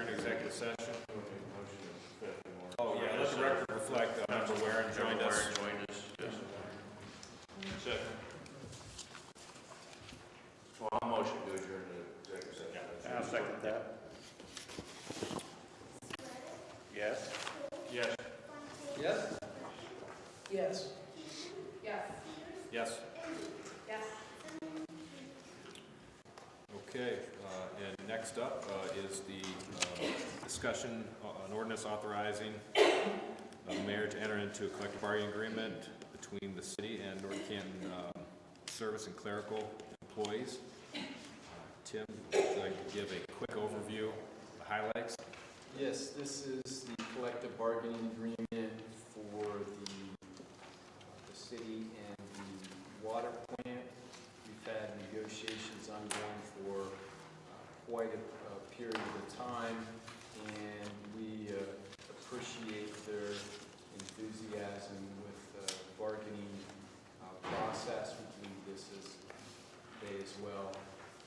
adjourn executive session. Oh, yeah, let the record reflect that Member Warren joined us. Second. Well, I'll motion to adjourn the executive session. I'll second that. Yes. Yes. Yes? Yes. Yes. Yes. Yes. Okay, and next up is the discussion on ordinance authorizing the mayor to enter into a collective bargaining agreement between the city and North Canton service and clerical employees. Tim, would you like to give a quick overview, the highlights? Yes, this is the collective bargaining agreement for the city and the water plant. We've had negotiations ongoing for quite a period of time, and we appreciate their enthusiasm with the bargaining process. We believe this is as well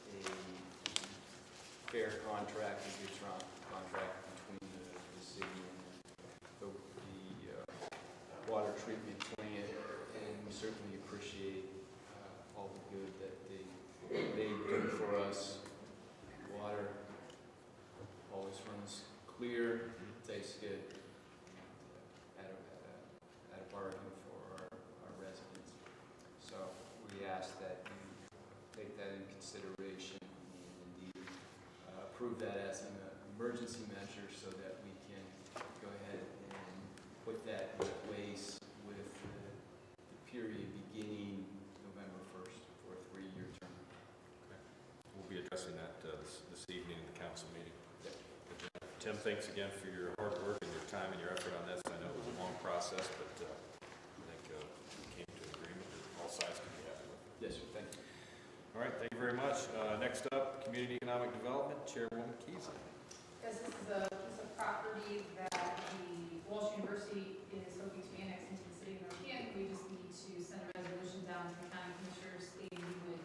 a fair contract, a good contract between the city and the water treatment plant, and we certainly appreciate all the good that they do for us. Water always runs clear, tastes good, at a bargain for our residents. So we ask that you take that in consideration and indeed approve that as an emergency measure so that we can go ahead and put that in place with the period beginning November 1st for a 3-year term. Okay. We'll be addressing that this evening in the council meeting. Yep. Tim, thanks again for your hard work and your time and your effort on this. I know it was a long process, but I think we came to an agreement that all sides can be happy with. Yes, sir. Thank you. All right, thank you very much. Next up, Community Economic Development, Chairwoman Keys. Yes, this is a piece of property that the Walsh University is hoping to annex into the city of North Canton. We just need to send a resolution down to the county commissioners stating we would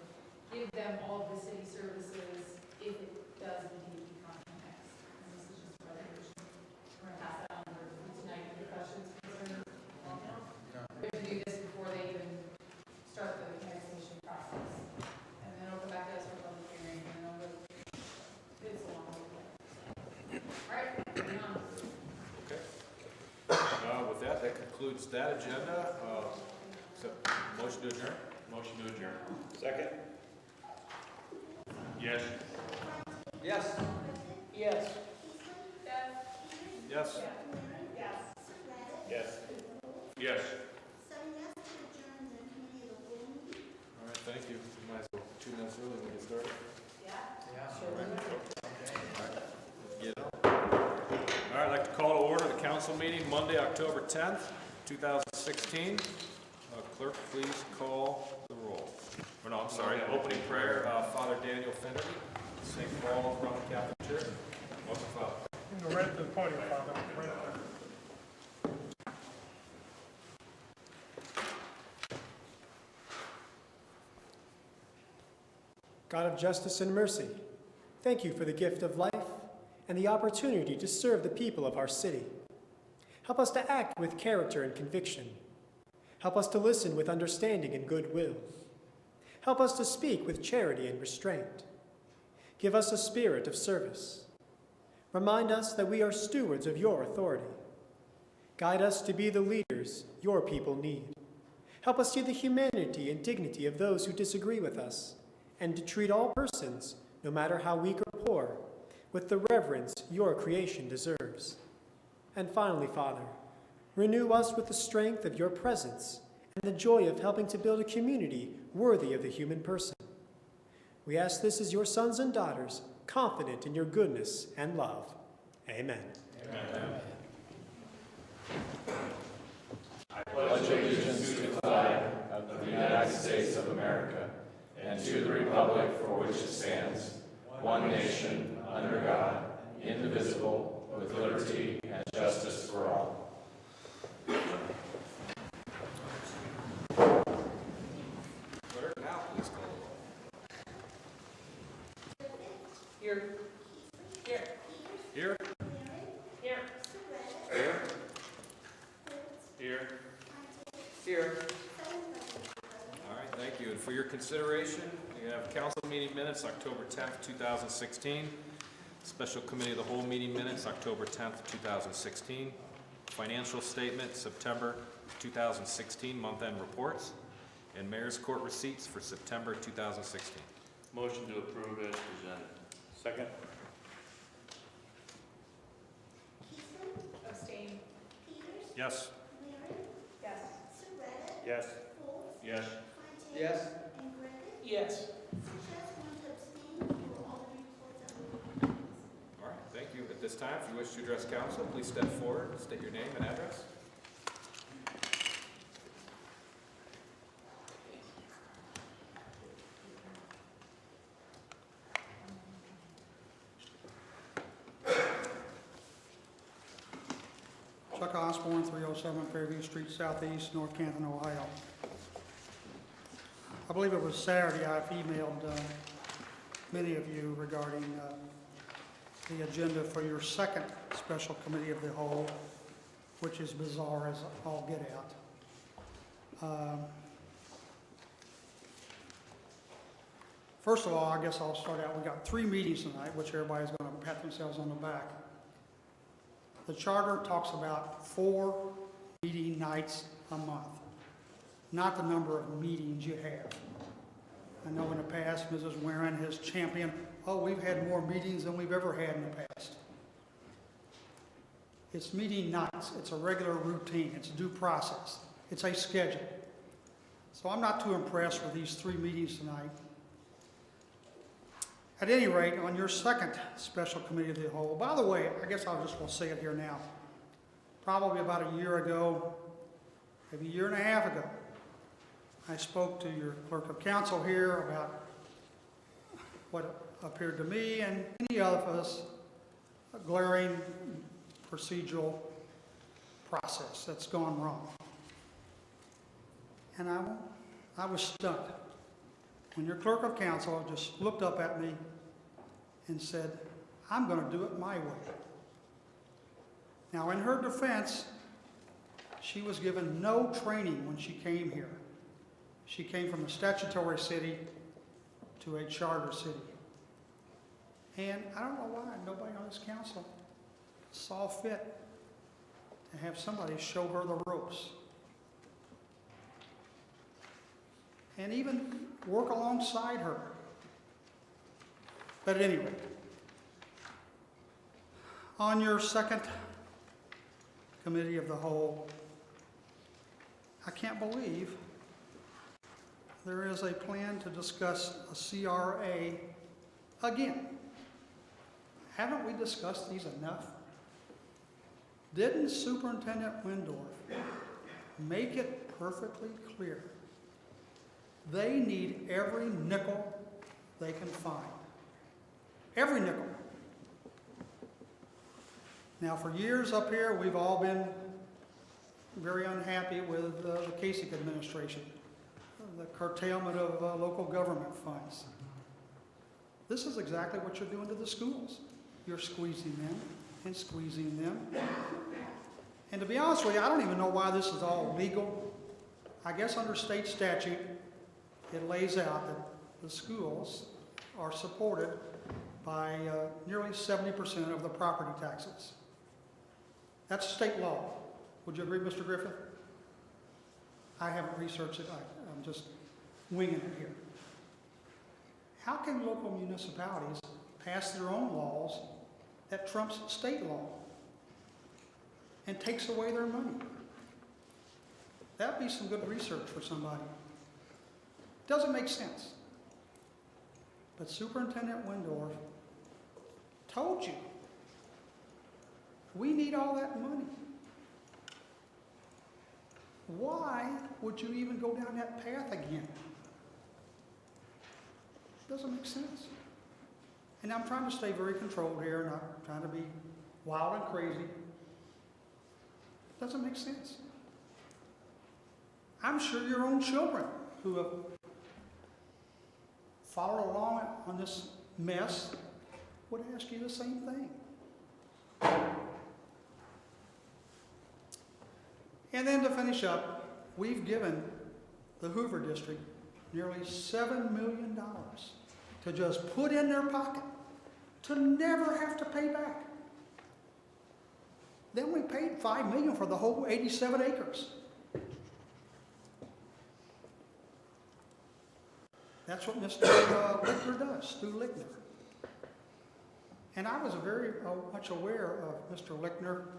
give them all of the city services if it does indeed become annexed. And this is just a resolution. We're going to pass that on over tonight. Any questions, concerns? We have to do this before they even start the annexation process. And then it'll go back to us for public hearing, and then it'll go, it's a long way. All right, moving on. Okay. With that, that concludes that agenda. So, motion to adjourn? Motion to adjourn. Second. Yes. Yes. Yes. Yes. Yes. Yes. All right, thank you. You might as well 2 minutes early when we get started. Get on. All right, I'd like to call to order the council meeting Monday, October 10th, 2016. Clerk, please call the roll. Or no, I'm sorry, opening prayer, Father Daniel Finnerty, St. Paul Roman Catholic Church. Welcome, Father. Go right to the podium, Father. Right there. God of justice and mercy, thank you for the gift of life and the opportunity to serve the people of our city. Help us to act with character and conviction. Help us to listen with understanding and goodwill. Help us to speak with charity and restraint. Give us a spirit of service. Remind us that we are stewards of your authority. Guide us to be the leaders your people need. Help us see the humanity and dignity of those who disagree with us, and to treat all persons, no matter how weak or poor, with the reverence your creation deserves. And finally, Father, renew us with the strength of your presence and the joy of helping to build a community worthy of the human person. We ask this as your sons and daughters, confident in your goodness and love. Amen. Amen. I pledge allegiance to the flag of the United States of America and to the republic for which it stands, one nation, under God, indivisible, with liberty and justice for all. Clerk, now please call the roll. Here. Here. Here? Here. Here. Here. All right, thank you. And for your consideration, we have council meeting minutes, October 10th, 2016. Special committee of the whole meeting minutes, October 10th, 2016. Financial statement, September 2016, month-end reports. And mayor's court receipts for September 2016. Motion to approve as presented. Second. Abstain. Yes. Yes. Yes. Yes. Yes. Yes. All right, thank you. At this time, if you wish to address council, please step forward, state your name and address. Chuck Osborne, 307 Fairview Street Southeast, North Canton, Ohio. I believe it was Saturday, I've emailed many of you regarding the agenda for your second special committee of the whole, which is bizarre as all get out. First of all, I guess I'll start out, we got 3 meetings tonight, which everybody's going to pat themselves on the back. The charter talks about 4 meeting nights a month, not the number of meetings you have. I know in the past, Mrs. Warren has championed, oh, we've had more meetings than we've ever had in the past. It's meeting nights, it's a regular routine, it's due process, it's a schedule. So I'm not too impressed with these 3 meetings tonight. At any rate, on your second special committee of the whole, by the way, I guess I'll just will say it here now. Probably about a year ago, maybe a year and a half ago, I spoke to your clerk of council here about what appeared to me and many of us a glaring procedural process that's gone wrong. And I was stunned when your clerk of council just looked up at me and said, I'm going to do it my way. Now, in her defense, she was given no training when she came here. She came from a statutory city to a charter city. And I don't know why nobody on this council saw fit to have somebody show her the ropes. And even work alongside her. But at any rate, on your second committee of the whole, I can't believe there is a plan to discuss a CRA again. Haven't we discussed these enough? Didn't Superintendent Windorf make it perfectly clear? They need every nickel they can find. Every nickel. Now, for years up here, we've all been very unhappy with the Kasich administration, the curtailment of local government funds. This is exactly what you're doing to the schools. You're squeezing them and squeezing them. And to be honest with you, I don't even know why this is all legal. I guess under state statute, it lays out that the schools are supported by nearly 70% of the property taxes. That's state law. Would you agree, Mr. Griffith? I haven't researched it. I'm just winging it here. How can local municipalities pass their own laws that trumps state law and takes away their money? That'd be some good research for somebody. Doesn't make sense. But Superintendent Windorf told you, we need all that money. Why would you even go down that path again? Doesn't make sense. And I'm trying to stay very controlled here, not trying to be wild and crazy. Doesn't make sense. I'm sure your own children who have followed along on this mess would ask you the same thing. And then to finish up, we've given the Hoover District nearly $7 million to just put in their pocket to never have to pay back. Then we paid $5 million for the whole 87 acres. That's what Mr. Lickner does, Stu Lickner. And I was very much aware of Mr. Lickner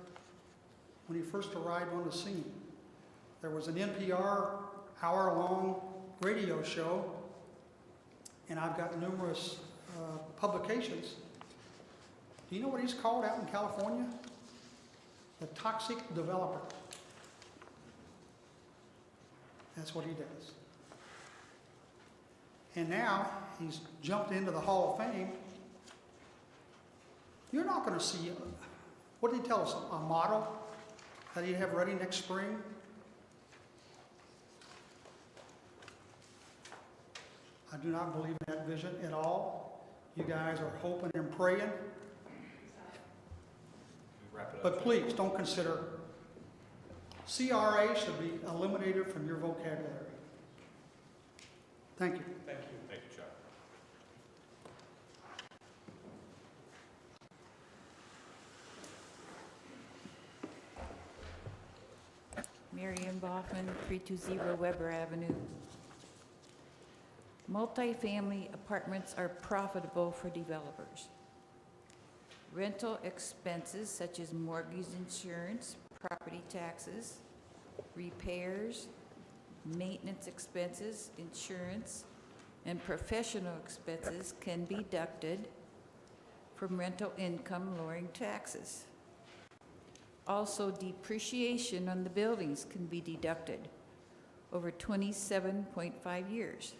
when he first arrived on the scene. There was an NPR hour-long radio show, and I've got numerous publications. Do you know what he's called out in California? The toxic developer. That's what he does. And now he's jumped into the Hall of Fame. You're not going to see, what did he tell us, a model that he'd have ready next spring? I do not believe in that vision at all. You guys are hoping and praying. Wrap it up. But please, don't consider, CRA should be eliminated from your vocabulary. Thank you. Thank you. Thank you, Chuck. Marion Baughman, 320 Weber Avenue. Multifamily apartments are profitable for developers. Rental expenses such as mortgage insurance, property taxes, repairs, maintenance expenses, insurance, and professional expenses can be deducted from rental income, lowering taxes. Also, depreciation on the buildings can be deducted over 27.5 years.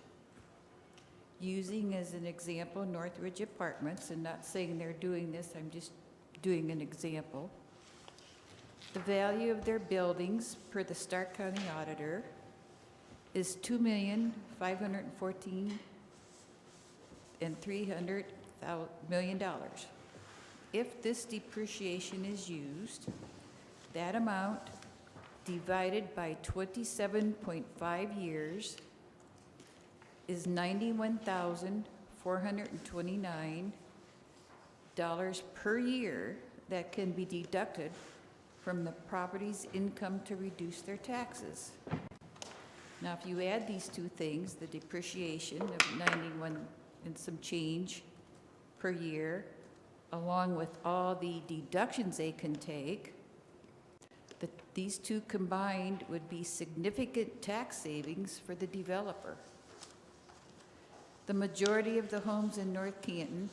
Using as an example Northridge Apartments, and not saying they're doing this, I'm just doing an example. The value of their buildings per the Stark County Auditor is $2,514,300,000. If this depreciation is used, that amount divided by 27.5 years is $91,429 per year that can be deducted from the property's income to reduce their taxes. Now, if you add these two things, the depreciation of 91 and some change per year, along with all the deductions they can take, these two combined would be significant tax savings for the developer. The majority of the homes in North Canton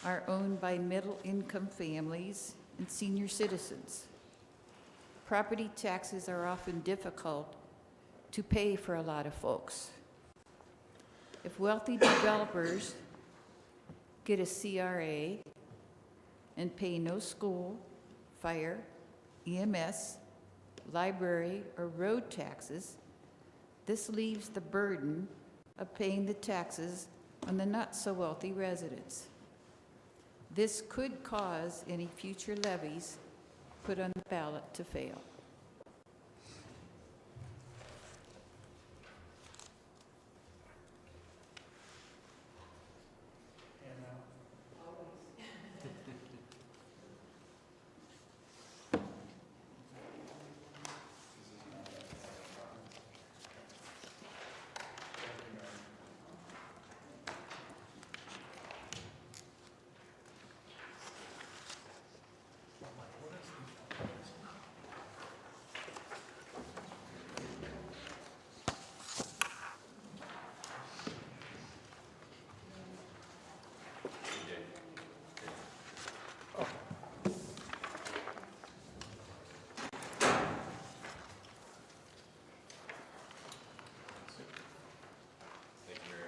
are owned by middle-income families and senior citizens. Property taxes are often difficult to pay for a lot of folks. If wealthy developers get a CRA and pay no school, fire, EMS, library, or road taxes, this leaves the burden of paying the taxes on the not-so-wealthy residents. This could cause any future levies put on the ballot to fail. Thank you, Mary.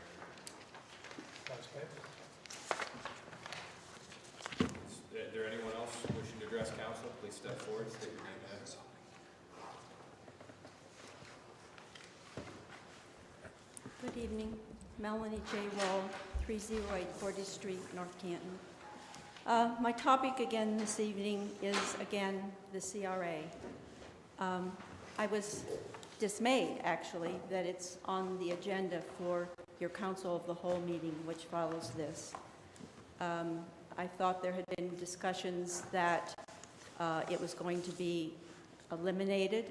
Is there anyone else wishing to address council? Please step forward, state your name and address. Good evening. Melanie J. Wall, 308 40th Street, North Canton. My topic again this evening is, again, the CRA. I was dismayed, actually, that it's on the agenda for your Council of the Whole meeting, which follows this. I thought there had been discussions that it was going to be eliminated,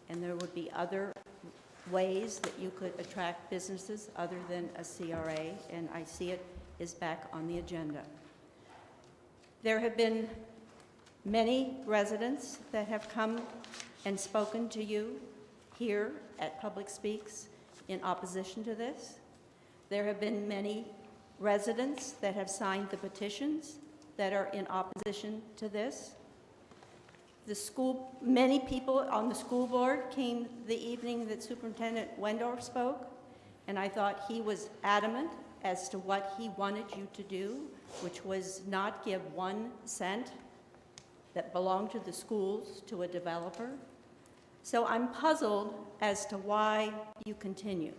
and there would be other ways that you could attract businesses other than a CRA, and I see it is back on the agenda. There have been many residents that have come and spoken to you here at Public Speaks in opposition to this. There have been many residents that have signed the petitions that are in opposition to this. Many people on the school board came the evening that Superintendent Wendorf spoke, and I thought he was adamant as to what he wanted you to do, which was not give 1 cent that belonged to the schools to a developer. So I'm puzzled as to why you continue.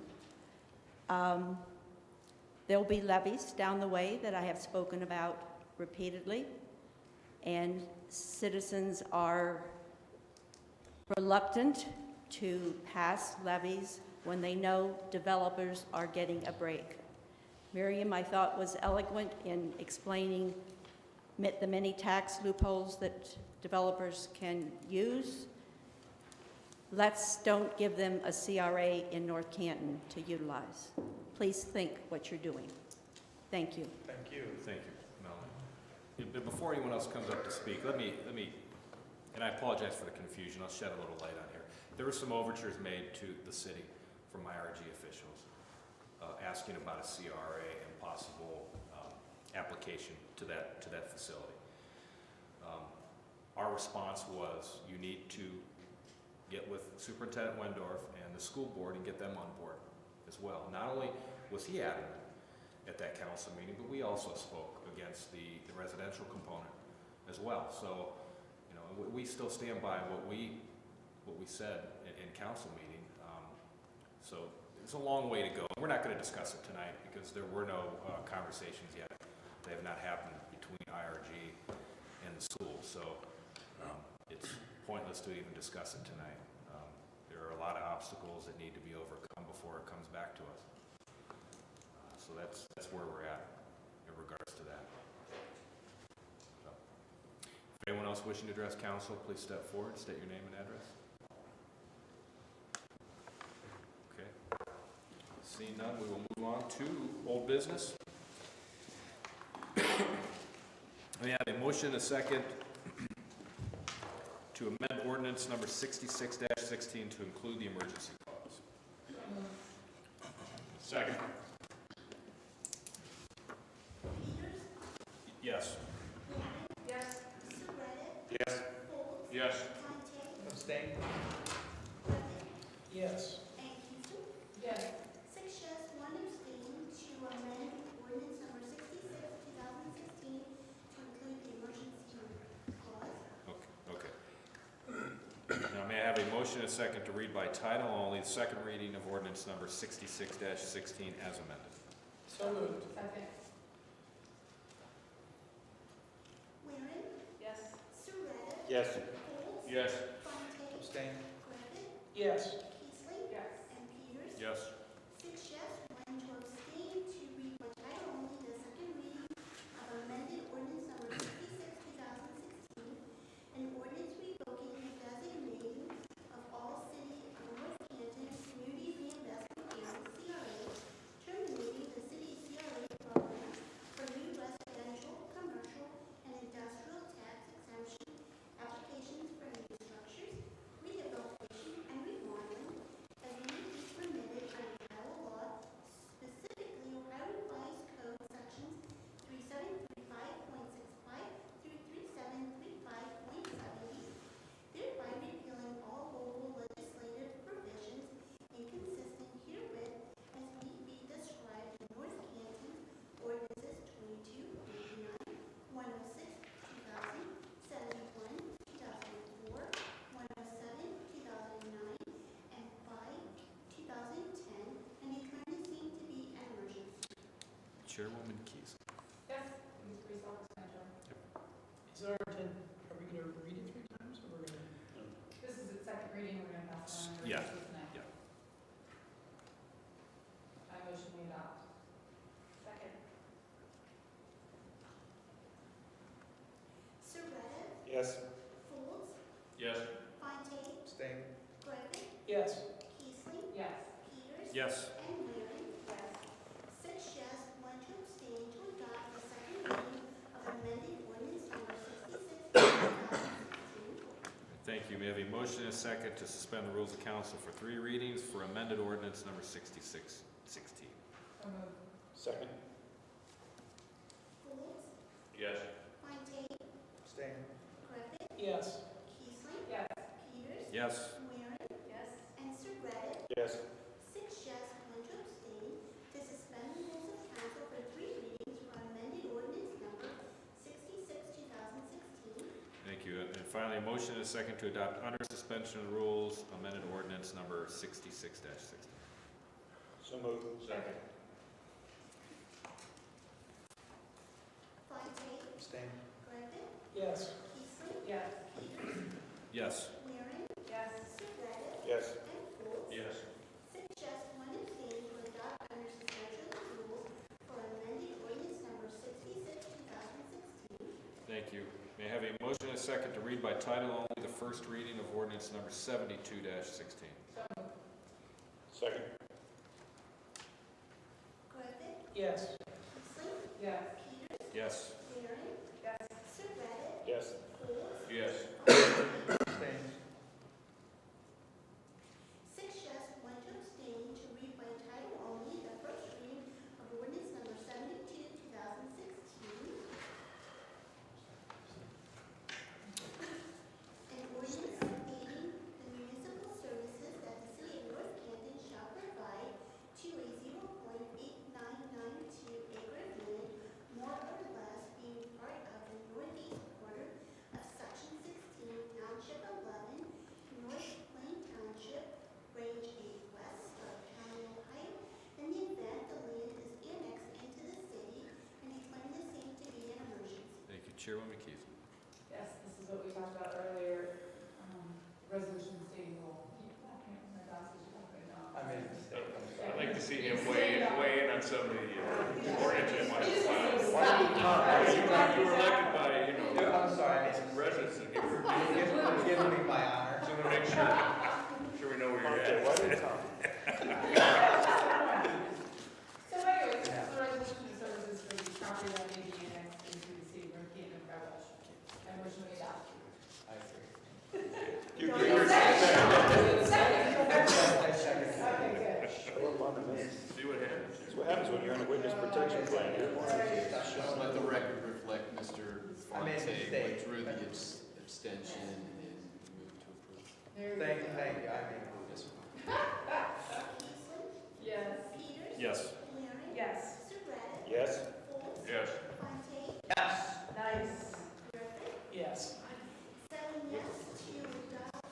There'll be levies down the way that I have spoken about repeatedly, and citizens are reluctant to pass levies when they know developers are getting a break. Miriam, I thought, was eloquent in explaining the many tax loopholes that developers can use. Let's don't give them a CRA in North Canton to utilize. Please think what you're doing. Thank you. Thank you. Thank you, Melanie. But before anyone else comes up to speak, let me, and I apologize for the confusion, I'll shed a little light on here. There were some overtures made to the city from IRG officials asking about a CRA and possible application to that facility. Our response was, you need to get with Superintendent Wendorf and the school board and get them on board as well. Not only was he adamant at that council meeting, but we also spoke against the residential component as well. So, you know, we still stand by what we said in council meeting. So it's a long way to go. We're not going to discuss it tonight because there were no conversations yet. They have not happened between IRG and the school. So it's pointless to even discuss it tonight. There are a lot of obstacles that need to be overcome before it comes back to us. So that's where we're at in regards to that. So, if anyone else wishing to address council, please step forward, state your name and address. Okay. Seeing none, we will move on to old business. We have a motion and a second to amend ordinance number 66-16 to include the emergency clause. Second. Yes. Yes. Yes. Yes. Abstain? Yes. Yes. 6 yes, 1 abstain to amend ordinance number 66, 2016 to include the emergency clause. Okay. Now, may I have a motion and a second to read by title only the second reading of ordinance number 66-16 as amended? So moved. Second. Waring, Yes. Surratt, Yes. Folds, Yes. Fontaine, Abstain? Griffith, Yes. Keesley, Yes. and Peters. Yes. 6 yes, 1 to abstain to read by title only the second reading of amended ordinance number 66, 2016, an ordinance revoking the designating of all city of North Canton community reinvestment agency CRA, terminating the city CRA program for new residential, commercial, and industrial tax exemption applications for new structures, rehabilitation, and remodeling as may be permitted under Ohio law, specifically Ohio Revised Code sections 3735.65 through 3735.70, thereby repealing all local legislative provisions inconsistent herewith as may be described in North Canton ordinances 2289, 106, 2000, 71, 2004, 107, 2009, and 5, 2010, and declaring the same to be an emergency. Chairwoman Keys. Yes. Pretty self-explanatory. Is our intent, are we going to read it 3 times or we're going to? This is its second reading, we're gonna pass Yeah. this was next? Yeah. I motion we adopt. Second. Surratt, Yes. Folds, Yes. Fontaine, Abstain. Griffin, Yes. Keesling, Yes. Peters, Yes. and Waring. Yes. 6 yes, 1 to abstain to adopt the second reading of amended ordinance number 66, 2016. Thank you. May I have a motion and a second to suspend the rules of council for 3 readings for amended ordinance number 6616? So moved. Second. Folds, Yes. Fontaine, Abstain. Griffin, Yes. Keesling, Yes. Peters, Yes. Waring, Yes. and Surratt. Yes. 6 yes, 1 to abstain to suspend the rules of council for 3 readings for amended ordinance number 66, 2016. Thank you. And finally, a motion and a second to adopt under suspension of the rules amended ordinance number 66-16. So moved. Second. Fontaine, Abstain. Griffin, Yes. Keesling, Yes. Peters, Yes. Waring, Yes. Surratt, Yes. and Folds. Yes. 6 yes, 1 abstain to adopt under suspension of the rules for amended ordinance number 66, 2016. Thank you. May I have a motion and a second to read by title only the first reading of ordinance number 72-16? Second. Griffin, Yes. Keesling, Yes. Peters, Yes. Waring, Yes. Surratt, Yes. Folds, Yes. Abstain. 6 yes, 1 to abstain to read by title only the first reading of ordinance number 72, 2016. An ordinance stating the municipal services that the city of North Canton shall provide to a 0.8992 acre of land, more or less being part of the northeast corner of section 16, township 11, North Plain Township, range 8 west of County, Ohio, in the event the land is annexed into the city and declaring the same to be an emergency. Thank you. Chairwoman Keith. Yes, this is what we talked about earlier, resolution stating the law. I can't remember the last issue right now. I made a mistake. I'm sorry. I'd like to see him weigh in on some of the ordinances. Why did you come? You were elected by, I'm sorry. some residents in here. Forgive me my honor. So to make sure we know where you're at. Why did you come? So anyways, this is the resolution of services for the property that may be annexed into the city of North Canton by Welsh. I motion we adopt. I agree. You I second. Okay, good. See what happens. That's what happens when you're in a witness protection plan. Just let the record reflect Mr. I made a Fontaine mistake. withdrew the abstention and moved to approve. There we Thank go. you, thank you. I mean, Yes, sir. Keesling, Yes. Peters, Yes. Waring, Yes. Surratt, yes. Folds, Yes. Fontaine, Yes. Nice. Griffin, Yes. 7 yes to adopt the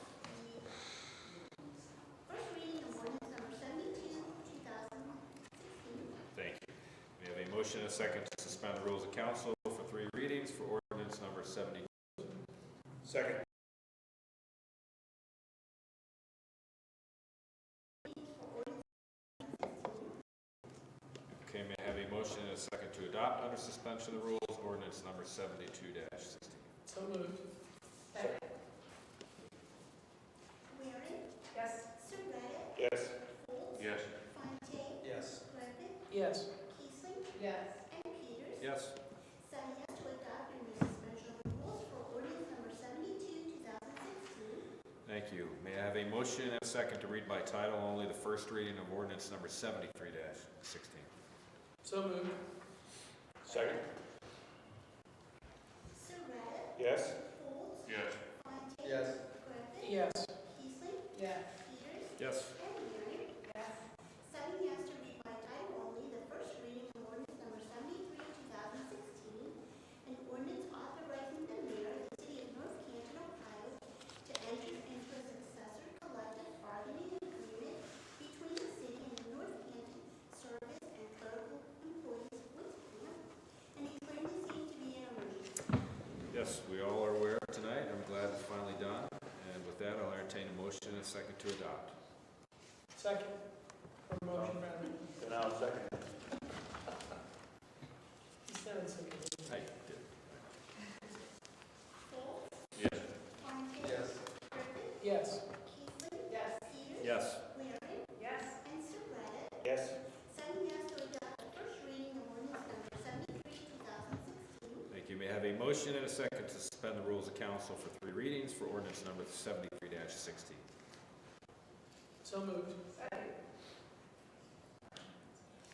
first reading of ordinance number 72, 2016. Thank you. We have a motion and a second to suspend the rules of council for 3 readings for ordinance number 70. Second. Okay, may I have a motion and a second to adopt under suspension of the rules ordinance number 72-16? So moved. Second. Waring, Yes. Surratt, Yes. Folds, Yes. Fontaine, Yes. Griffin, Yes. Keesling, Yes. and Peters. Yes. 7 yes to adopt under suspension of the rules for ordinance number 72, 2016. Thank you. May I have a motion and a second to read by title only the first reading of ordinance number 73-16? So moved. Second. Surratt, Yes. Folds, Yes. Fontaine, Yes. Griffin, Yes. Keesling, Yes. Peters, Yes. and Waring. Yes. 7 yes to read by title only the first reading of ordinance number 73, 2016, an ordinance authorizing the mayor of the city of North Canton, Ohio, to enter into a successor collective bargaining agreement between the city and the North Canton service and clerical employees with camp, and declaring the same to be an emergency. Yes, we all are aware tonight. I'm glad it's finally done. And with that, I'll entertain a motion and a second to adopt. Second. Or motion, rather. Then I'll second. He said it's okay. Aye. Folds, Yes. Fontaine. Yes. Griffin, Yes. Keithley. Yes. Peters. Yes. Waring, Yes. and Surratt. Yes. 7 yes to adopt the first reading of ordinance number 73, 2016. Thank you. May I have a motion and a second to suspend the rules of council for 3 readings for ordinance number 73-16. So moved. Second.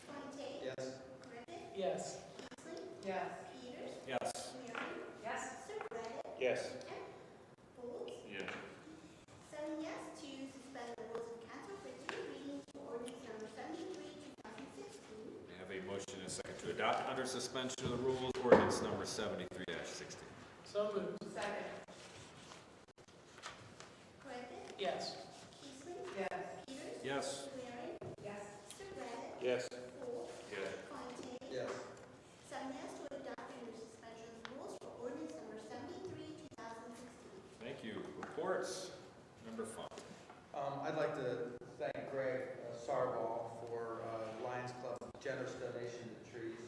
Fontaine. Yes. Griffin, Yes. Keithley. Yes. Peters. Yes. Waring, Yes. Surratt. Yes. Folds. Yes. 7 yes to suspend the rules of council for 3 readings for ordinance number 73, 2016. May I have a motion and a second to adopt under suspension of the rules ordinance number 73-16. So moved. Second. Griffin, Yes. Keithley. Yes. Peters. Yes. Waring, Yes. Surratt. Yes. Folds. Yes. Fontaine. Yes. 7 yes to adopt under suspension of the rules for ordinance number 73, 2016. Thank you. Reports. Member Funk. I'd like to thank Greg Sarball for Lions Club generous donation to trees.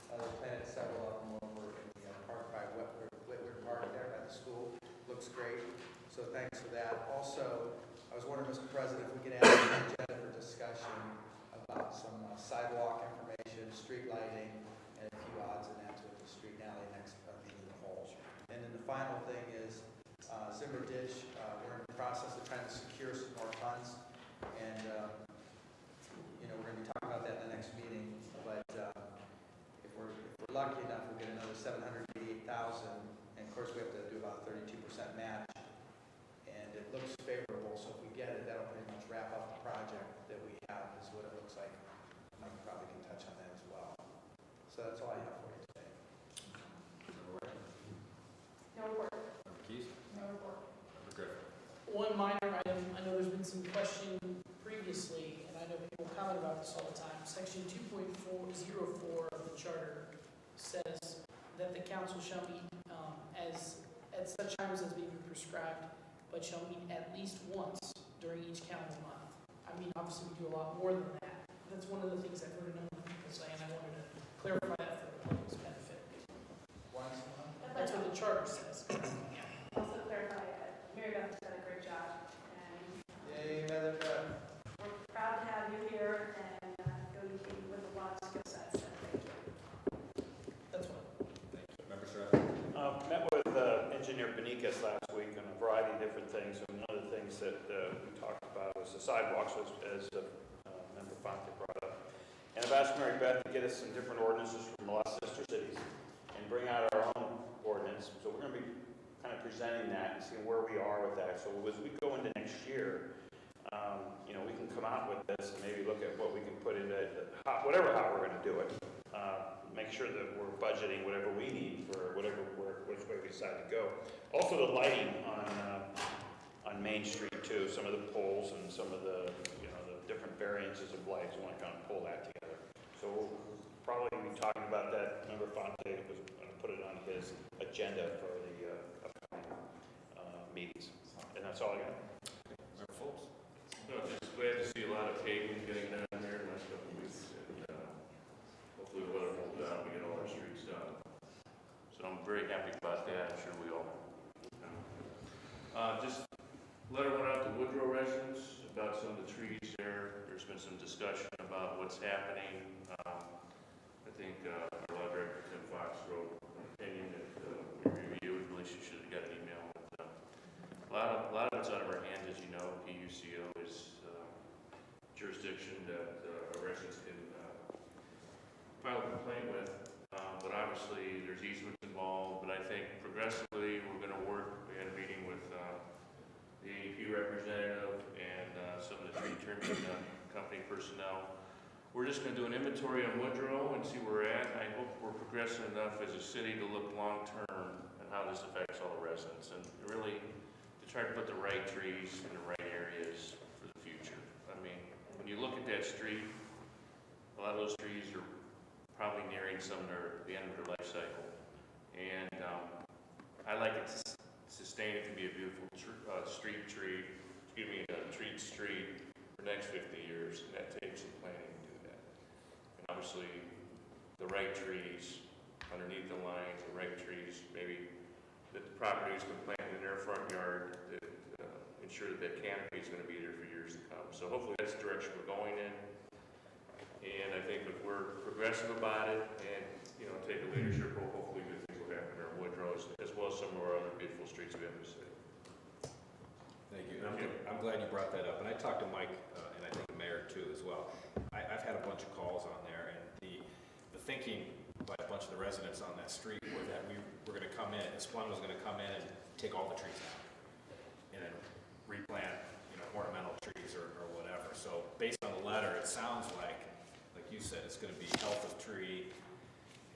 They planted several of them over in the park by Whitworth Park there by the school. Looks great. So thanks for that. Also, I was wondering, Mr. President, if we could add on the agenda for discussion about some sidewalk information, street lighting, and a few odds and ends with the street and alley next meeting of the whole. And then the final thing is Zimmer Ditch. We're in the process of trying to secure some more funds, and we're going to be talking about that in the next meeting. But if we're lucky enough, we'll get another $788,000, and of course we have to do about a 32% match. And it looks favorable, so if we get it, that'll pretty much wrap up the project that we have. Is what it looks like. Mike probably can touch on that as well. So that's all I have for you today. No report. Member Keys. No report. Member Griffin. One minor item, I know there's been some question previously, and I know people comment about this all the time. Section 2.404 of the charter says that the council shall meet at such times as may be prescribed, but shall meet at least once during each calendar month. I mean, obviously we do a lot more than that. That's one of the things I've heard a number of people say, and I wanted to clarify that for the public's benefit. Once a month? That's what the charter says. Also clarify, Mary Beth has done a great job, and Yay, Mother Beth. we're proud to have you here, and go to you with a lot of skill sets, and thank you. That's what. Thank you. Member Surratt. Met with Engineer Benikas last week on a variety of different things, and one of the things that we talked about was the sidewalks, as Member Fonte brought up. And I've asked Mary Beth to get us some different ordinances from a lot of sister cities and bring out our own ordinance. So we're going to be kind of presenting that and seeing where we are with that. So as we go into next year, we can come out with this and maybe look at what we can put into how we're going to do it. Make sure that we're budgeting whatever we need for which way we decide to go. Also, the lighting on Main Street too. Some of the poles and some of the the different variances of lights. We want to kind of pull that together. So we'll probably be talking about that. Member Fonte was going to put it on his agenda for the upcoming meetings. And that's all I got. Member Foltz. No, just glad to see a lot of paving getting done there in the last couple of weeks, and hopefully we'll let it hold down, we get all our streets done. So I'm very happy about that, I'm sure we all are. Just letter went out to Woodrow residents about some of the trees there. There's been some discussion about what's happening. I think our law director, Tim Fox, wrote an opinion that we reviewed. Really should have got an email. A lot of it's out of our hands, as you know. PUCO is jurisdiction that residents can file a complaint with, but obviously there's easements involved. But I think progressively we're going to work. We had a meeting with the AEP representative and some of the tree trimming company personnel. We're just going to do an inventory on Woodrow and see where we're at. I hope we're progressing enough as a city to look long term at how this affects all the residents and really to try to put the right trees in the right areas for the future. I mean, when you look at that street, a lot of those trees are probably nearing the end of their life cycle. And I like it to sustain it to be a beautiful treat street for for the next 50 years, and that takes some planning to do that. And obviously, the right trees underneath the lines, the right trees, maybe that the properties can plant in their front yard that ensure that that canopy is going to be there for years to come. So hopefully that's the direction we're going in. And I think if we're progressive about it and, you know, take a leadership role, hopefully good things will happen in our Woodrow as well as some of our other beautiful streets we have in the city. Thank you. And I'm glad you brought that up. And I talked to Mike, and I think the mayor too as well. I've had a bunch of calls on there, and the thinking by a bunch of the residents on that street were that we were going to come in, Splund was going to come in and take all the trees out and then replant, you know, ornamental trees or whatever. So based on the letter, it sounds like you said, it's going to be health of tree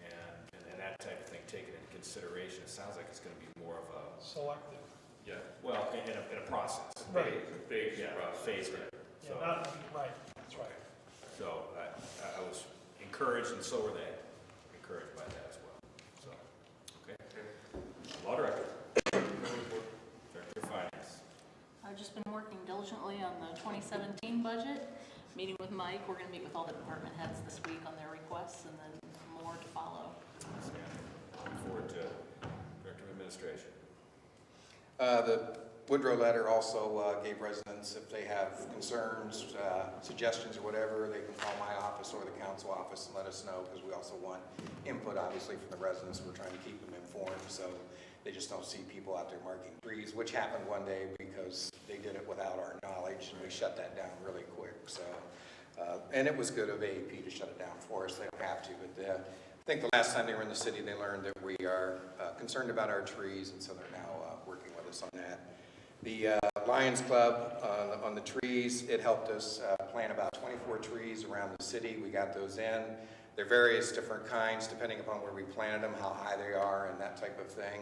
and that type of thing taken into consideration. It sounds like it's going to be more of a selective. Yeah. Well, in a process. Right. Phased process. Yeah, So, right. That's right. So I was encouraged, and so were they, encouraged by that as well. So, okay. Law Director. Director of Finance. I've just been working diligently on the 2017 budget. Meeting with Mike. We're going to meet with all the department heads this week on their requests, and then more to follow. Looking forward to Director of Administration. The Woodrow letter also gave residents, if they have concerns, suggestions or whatever, they can call my office or the council office and let us know, because we also want input, obviously, from the residents. We're trying to keep them informed, so they just don't see people out there marking trees, which happened one day because they did it without our knowledge, and we shut that down really quick. So, and it was good of AEP to shut it down for us. They don't have to, but I think the last time they were in the city, they learned that we are concerned about our trees, and so they're now working with us on that. The Lions Club on the trees, it helped us plant about 24 trees around the city. We got those in. They're various different kinds depending upon where we planted them, how high they are, and that type of thing.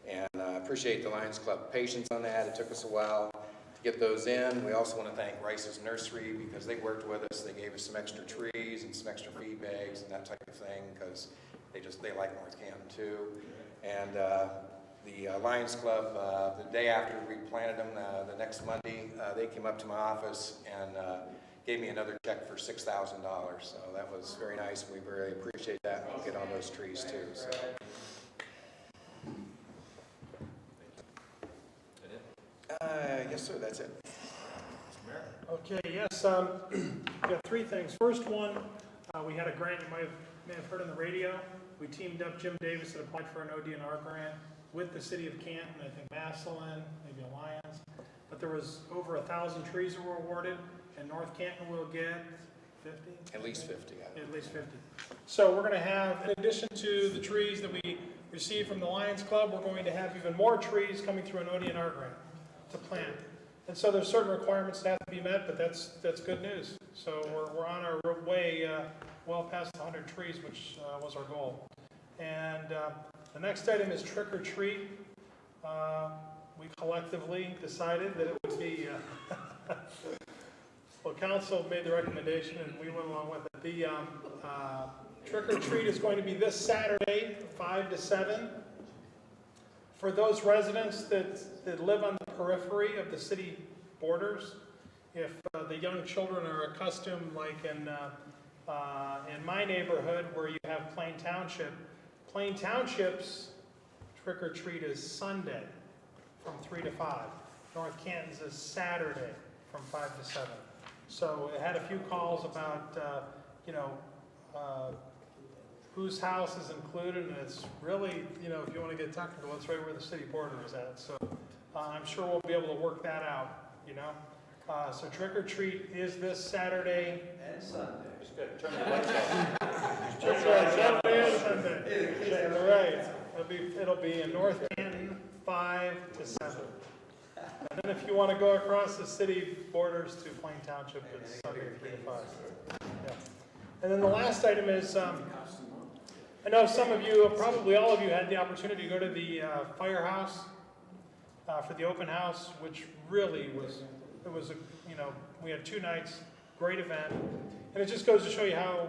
And I appreciate the Lions Club patience on that. It took us a while to get those in. We also want to thank Rice's Nursery because they worked with us. They gave us some extra trees and some extra feed bags and that type of thing because they like North Canton too. And the Lions Club, the day after we planted them, the next Monday, they came up to my office and gave me another check for $6,000. So that was very nice. We really appreciate that. We'll get on those trees too. So. Yes, sir, that's it. Okay, yes, we got three things. First one, we had a grant you may have heard on the radio. We teamed up, Jim Davis had applied for an ODNR grant with the city of Canton, I think Massillon, maybe Alliance. But there was over 1,000 trees that were awarded, and North Canton will get 50? At least 50. At least 50. So we're going to have, in addition to the trees that we received from the Lions Club, we're going to have even more trees coming through an ODNR grant to plant. And so there's certain requirements that have to be met, but that's good news. So we're on our way well past 100 trees, which was our goal. And the next item is trick or treat. We collectively decided that it would be, well, council made the recommendation and we went along with it. The trick or treat is going to be this Saturday, 5 to 7. For those residents that live on the periphery of the city borders, if the young children are accustomed, like in my neighborhood where you have Plain Township's trick or treat is Sunday from 3 to 5. North Canton's is Saturday from 5 to 7. So it had a few calls about, whose house is included, and it's really, if you want to get technical, it's right where the city border is at. So I'm sure we'll be able to work that out, So trick or treat is this Saturday. And Sunday. It's good. Turn the lights off. That's right, Saturday and Sunday. Right. It'll be in North Canton, 5 to 7. And then if you want to go across the city borders to Plain Township, it's Sunday 3 to 5. Yeah. And then the last item is, I know some of you, probably all of you, had the opportunity to go to the firehouse for the open house, which really was, we had 2 nights, great event. And it just goes to show you how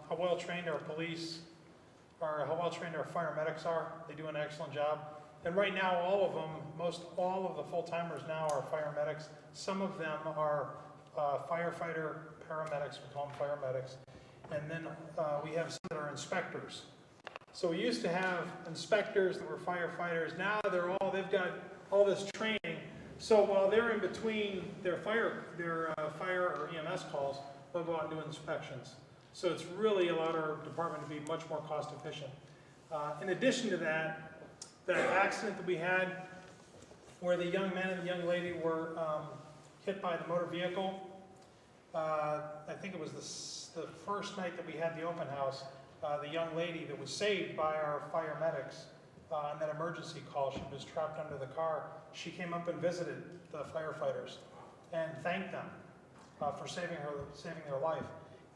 well trained our police are, how well trained our paramedics are. They do an excellent job. And right now, all of them, most all of the full-timers now are paramedics. Some of them are firefighter paramedics, we call them paramedics, and then we have some that are inspectors. So we used to have inspectors that were firefighters. Now they've got all this training. So while they're in between their fire or EMS calls, they'll go out and do inspections. So it's really allowed our department to be much more cost efficient. In addition to that accident that we had where the young man and the young lady were hit by the motor vehicle, I think it was the first night that we had the open house, the young lady that was saved by our fire medics on that emergency call, she was trapped under the car. She came up and visited the firefighters and thanked them for saving their life.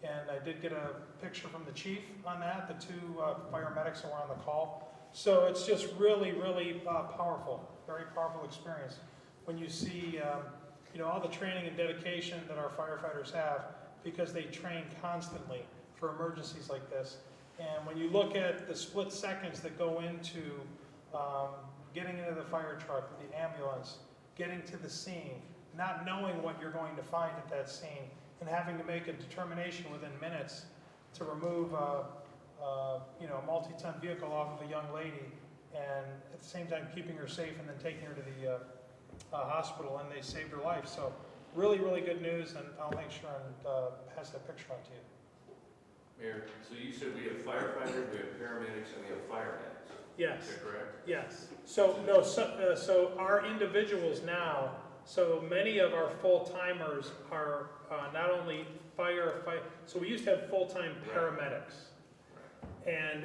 And I did get a picture from the chief on that, the two paramedics that were on the call. So it's just really, really powerful, very powerful experience when you see all the training and dedication that our firefighters have, because they train constantly for emergencies like this. And when you look at the split seconds that go into getting into the fire truck, the ambulance, getting to the scene, not knowing what you're going to find at that scene, and having to make a determination within minutes to remove a multi-ton vehicle off of a young lady, and at the same time keeping her safe and then taking her to the hospital, and they saved her life. So really, really good news, and I'll make sure and pass that picture on to you. Mayor, so you said we have firefighters, we have paramedics, and we have fire medics. Yes. Is that correct? Yes. So our individuals now, so many of our full-timers are not only so we used to have full-time paramedics. And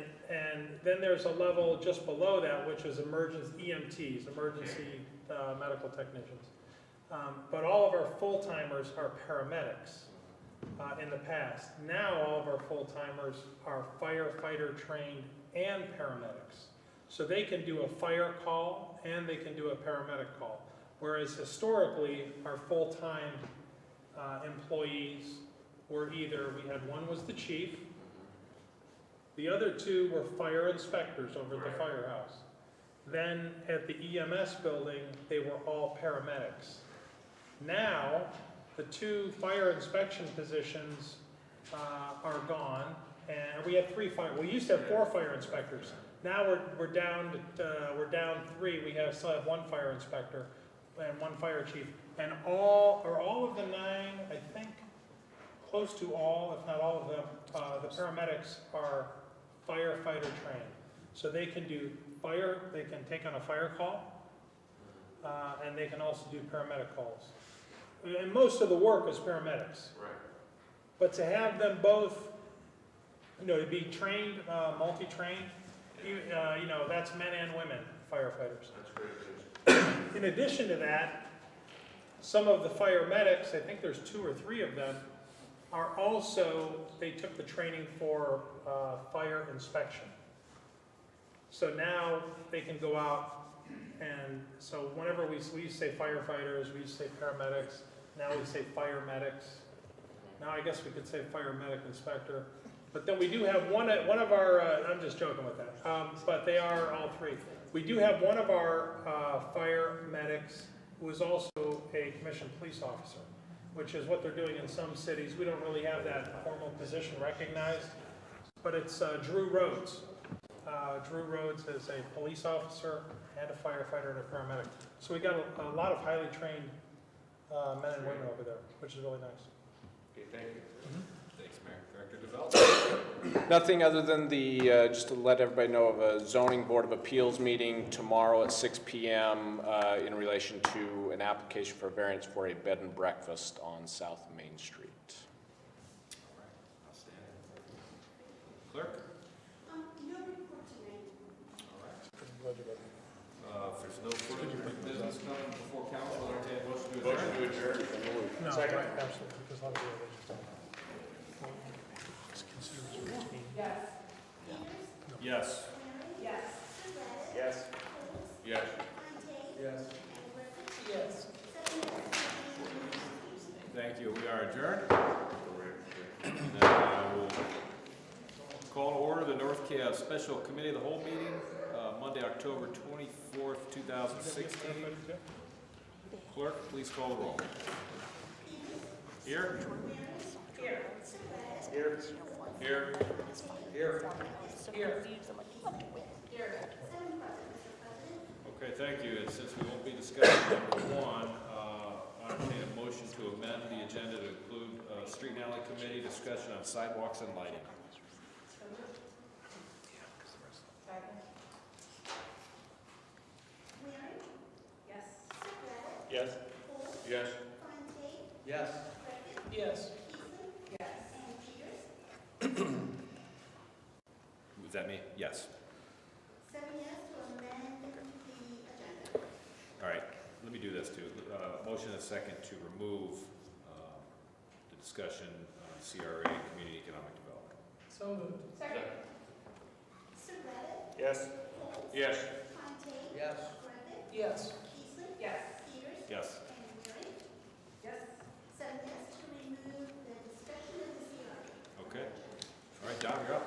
then there's a level just below that, which is EMTs, emergency medical technicians. But all of our full-timers are paramedics in the past. Now all of our full-timers are firefighter trained and paramedics. So they can do a fire call and they can do a paramedic call. Whereas historically, our full-time employees were we had one was the chief, the other two were fire inspectors over at the firehouse. Then at the EMS building, they were all paramedics. Now, the two fire inspection positions are gone, and we had we used to have 4 fire inspectors. Now we're down 3. We still have 1 fire inspector and 1 fire chief, and all of the 9, I think, close to all, if not all of them, the paramedics are firefighter trained. So they can do they can take on a fire call, and they can also do paramedic calls. And most of the work is paramedics. Right. But to have them both, to be trained, multi-trained, that's men and women firefighters. That's great. In addition to that, some of the fire medics, I think there's 2 or 3 of them, are also, they took the training for fire inspection. So now they can go out, and so whenever we used to say firefighters, we used to say paramedics, now we say fire medics. Now I guess we could say fire medic inspector. But then we do have one of our, I'm just joking with that, but they are all 3. We do have one of our fire medics who is also a commissioned police officer, which is what they're doing in some cities. We don't really have that formal position recognized, but it's Drew Rhodes. Drew Rhodes is a police officer and a firefighter and a paramedic. So we got a lot of highly trained men and women over there, which is really nice. Okay, thank you. Thanks, Mayor. Director Development. Nothing other than just to let everybody know of a zoning board of appeals meeting tomorrow at 6 p.m. In relation to an application for a variance for a bed and breakfast on South Main Street. All right, outstanding. Clerk? No report tonight. All right. If there's no further business coming before council, I'll entertain a motion to adjourn. Motion to adjourn. No, Second. right, absolutely, because a lot of the religious don't. It's considered routine. Yes. Yes. Yes. Yes. Yes. Thank you. We are adjourned. And I will call to order the North Kia Special Committee of the Whole meeting, Monday, October 24th, 2016. Clerk, please call the roll. Here? Here. Here. Here. Okay, thank you. And since we won't be discussing number one, I entertain a motion to amend the agenda to include street and alley committee discussion on sidewalks and lighting. Waring, Yes. Surratt, Yes. Folds, Yes. Fontaine, Yes. Griffith, Yes. Peterson, Yes. and Peters. Was that me? Yes. 7 yes to amend the agenda. All right, let me do this too. Motion and a second to remove the discussion on CRA and community economic development. So moved. Second. Surratt, Yes. Folds, Yes. Fontaine, Yes. Griffith, Yes. Peterson, Yes. Peters, Yes. and Waring. Yes. 7 yes to remove the discussion of the CRA. Okay. All right, Don, you're up.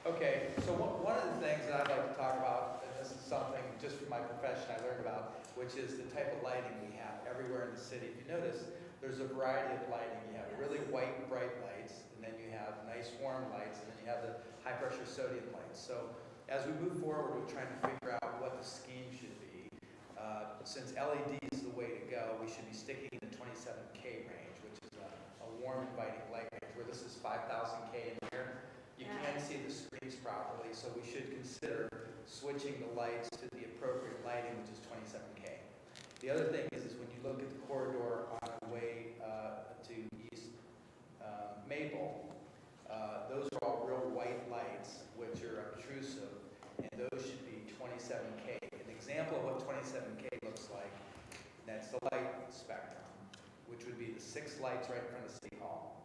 Okay, so one of the things that I'd like to talk about, and this is something just from my profession I learned about, which is the type of lighting we have everywhere in the city. If you notice, there's a variety of lighting. You have really white, bright lights, and then you have nice warm lights, and then you have the high-pressure sodium lights. So as we move forward, we're trying to figure out what the scheme should be. Since LED is the way to go, we should be sticking in the 27K range, which is a warm, inviting light range, where this is 5,000K in here. You can't see the screens properly, so we should consider switching the lights to the appropriate lighting, which is 27K. The other thing is when you look at the corridor on the way to East Maple, those are all real white lights, which are obtrusive, and those should be 27K. An example of what 27K looks like, that's the light spectrum, which would be the 6 lights right in front of City Hall.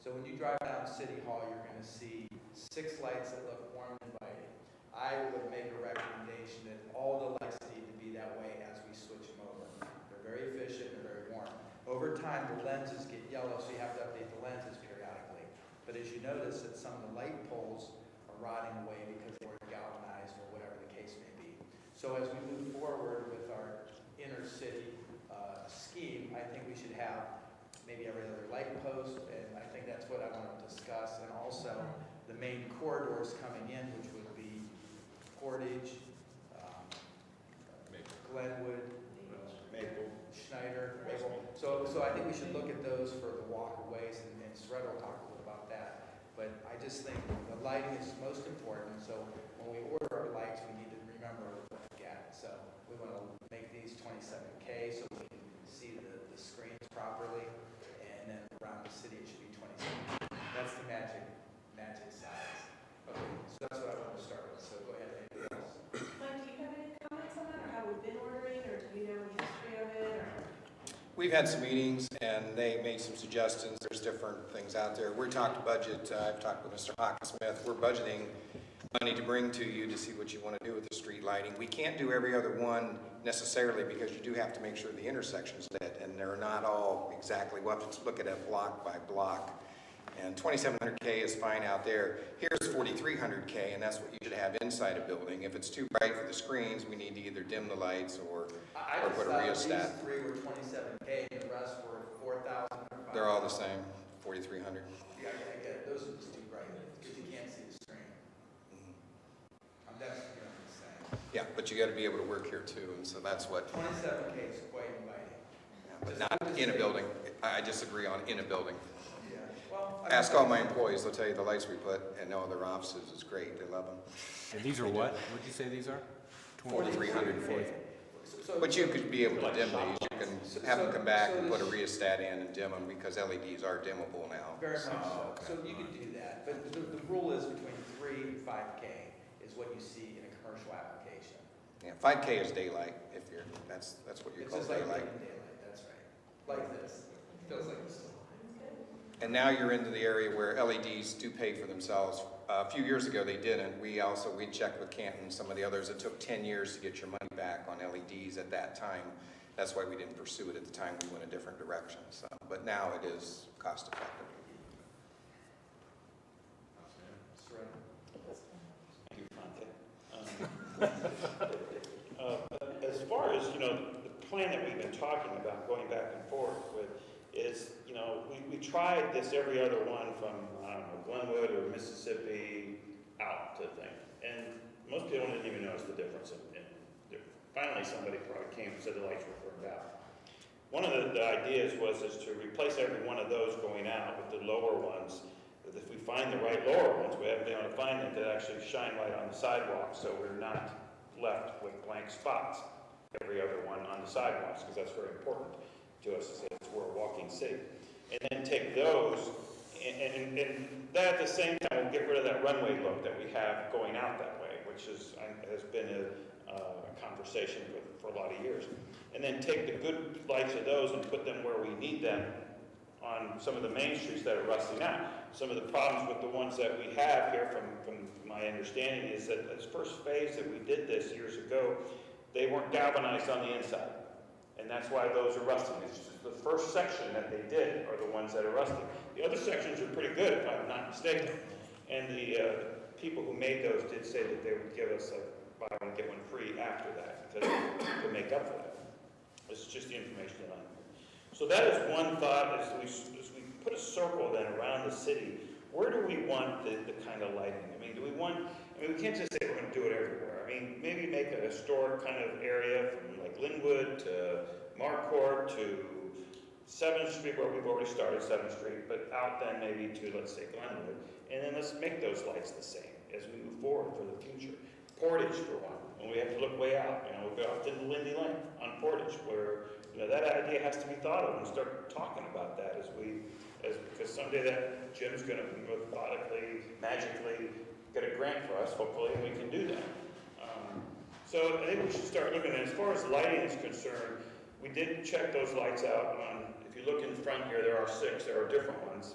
So when you drive down City Hall, you're going to see 6 lights that look warm and inviting. I would make a recommendation that all the lights need to be that way as we switch them over. They're very efficient, they're very warm. Over time, the lenses get yellow, so you have to update the lenses periodically. But as you notice that some of the light poles are rotting away because they weren't galvanized or whatever the case may be. So as we move forward with our inner city scheme, I think we should have maybe every other light post, and I think that's what I want to discuss. And also the main corridors coming in, which would be Portage, Glenwood, Maple. Schneider, Maple. So I think we should look at those for the walkways, and Sred will talk a little about that. But I just think the lighting is most important, so when we order our lights, we need to remember what we get. So we want to make these 27K so we can see the screens properly, and then around the city it should be 27. That's the magic size. Okay, so that's what I want to start with, so go ahead, anything else? Mike, do you have any comments on that, or how we've been ordering, or do you know the history of it, or? We've had some meetings, and they made some suggestions. There's different things out there. We're talking budget. I've talked with Mr. Hawkinsmith. We're budgeting money to bring to you to see what you want to do with the street lighting. We can't do every other one necessarily because you do have to make sure the intersection's lit, and they're not all exactly. We'll have to look at it block by block. And 2,700K is fine out there. Here's 4,300K, and that's what you should have inside a building. If it's too bright for the screens, we need to either dim the lights or put a rheostat. These 3 were 27K, and the rest were 4,000. They're all the same, 4,300. Yeah, I get it. Those are just too bright because you can't see the screen. That's what I'm saying. Yeah, but you got to be able to work here too, and so that's what. 27K is quite inviting. But not in a building. I disagree on in a building. Yeah. Well, Ask all my employees, they'll tell you the lights we put in all their offices is great, they love them. And these are what? What did you say these are? 4,300. So, But you could be able to dim these, you can have them come back and put a rheostat in and dim them because LEDs are dimmable now. very much so. So you can do that, but the rule is between 3 and 5K is what you see in a commercial application. Yeah, 5K is daylight, if you're, that's what you It's call just like daylight. daylight, that's right. Like this. Feels like this. And now you're into the area where LEDs do pay for themselves. A few years ago, they didn't. We checked with Canton and some of the others. It took 10 years to get your money back on LEDs at that time. That's why we didn't pursue it at the time. We went a different direction. So, but now it is cost effective. As far as, the plan that we've been talking about, going back and forth with is, you know, we tried this every other one from, I don't know, Glenwood or Mississippi out to thing. And most people didn't even notice the difference. Finally, somebody probably came and said the lights were burned out. One of the ideas was to replace every one of those going out with the lower ones. If we find the right lower ones, we haven't been able to find them that actually shine light on the sidewalk, so we're not left with blank spots every other one on the sidewalks, because that's very important to us, as we're a walking city. And then take those, and that at the same time will get rid of that runway look that we have going out that way, which has been a conversation for a lot of years. And then take the good lights of those and put them where we need them on some of the main streets that are rusting out. Some of the problems with the ones that we have here, from my understanding, is that this first phase that we did this years ago, they weren't galvanized on the inside. And that's why those are rusting. It's just the first section that they did are the ones that are rusting. The other sections are pretty good, if I'm not mistaken. And the people who made those did say that they would give us a buy one, get one free after that, because to make up for that. This is just the information that I have. So that is one thought, as we put a circle then around the city, where do we want the kind of lighting? I mean, we can't just say we're going to do it everywhere. I mean, maybe make a historic kind of area from like Linwood to Marcourt to 7th Street, where we've already started 7th Street, but out then maybe to, let's say, Glenwood. And then let's make those lights the same as we move forward for the future. Portage, for one, when we have to look way out. You know, we'll go out to Lindy Lane on Portage, where, you know, that idea has to be thought of and start talking about that because someday that Jim's going to methodically, magically get a grant for us, hopefully, and we can do that. So I think we should start looking at it. As far as lighting is concerned, we did check those lights out. If you look in front here, there are 6. There are different ones.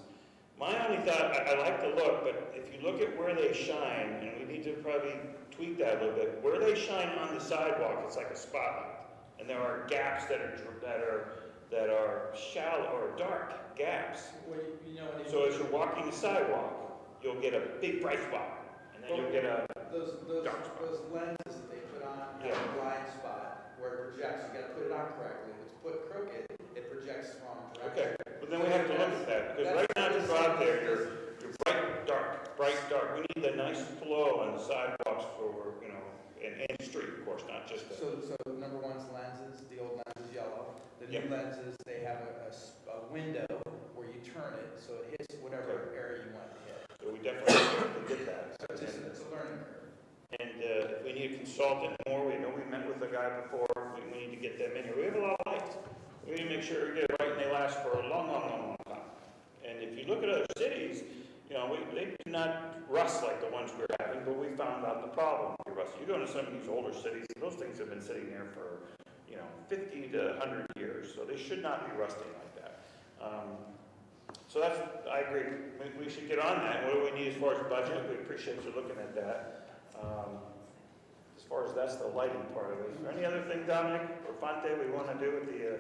My only thought, I like the look, but if you look at where they shine, and we need to probably tweak that a little bit, where they shine on the sidewalk, it's like a spotlight. And there are gaps that are shallow or dark gaps. Well, you know, So as you're walking the sidewalk, you'll get a big bright spot, and then you'll get a those dark spot. those lenses that they put on have a blind spot where it projects. You got to put it on correctly. If it's put crooked, it projects the wrong direction. Okay, but then we have to look at that, because right now to go out there, you're bright dark. We need the nice flow on the sidewalks for, you know, and any street, of course, not just the... So number one's lenses, the old lens is yellow. The new lenses, they have a window where you turn it so it hits whatever area you want it to hit. So we definitely have to get that. So it's a learning curve. And if we need a consultant more, we know we met with a guy before, we need to get them in here. We have a lot of lights. We need to make sure we get it right and they last for a long time. And if you look at other cities, you know, they do not rust like the ones we're having, but we found out the problem with rust. You go into some of these older cities, those things have been sitting there for, you know, 50 to 100 years, so they should not be rusting like that. So I agree. We should get on that. What do we need as far as budget? We appreciate you looking at that. As far as that's the lighting part of it. Is there any other thing, Dominic or Fonte, we want to do with the...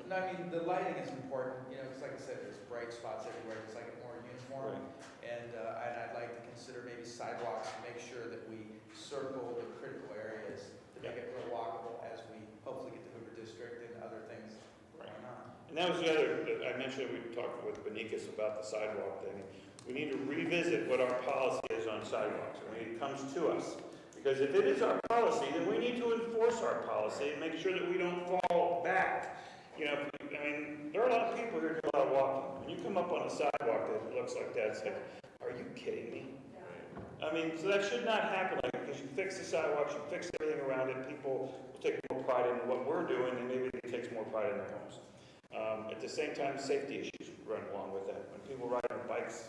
No, I mean, the lighting is important. You know, it's like I said, there's bright spots everywhere. It's like more uniform. Right. And I'd like to consider maybe sidewalks to make sure that we circle the critical areas to make it real walkable as we hopefully get to Hoover District and other things going on. And that was the other, I mentioned, we talked with Benikas about the sidewalk thing. We need to revisit what our policy is on sidewalks when it comes to us. Because if it is our policy, then we need to enforce our policy and make sure that we don't fall back. You know, I mean, there are a lot of people here who do a lot of walking. When you come up on a sidewalk that looks like that, it's like, are you kidding me? I mean, so that should not happen, like, because you fix the sidewalks, you fix everything around it, people will take more pride in what we're doing, and maybe they take more pride in their homes. At the same time, safety issues run along with that. When people ride on bikes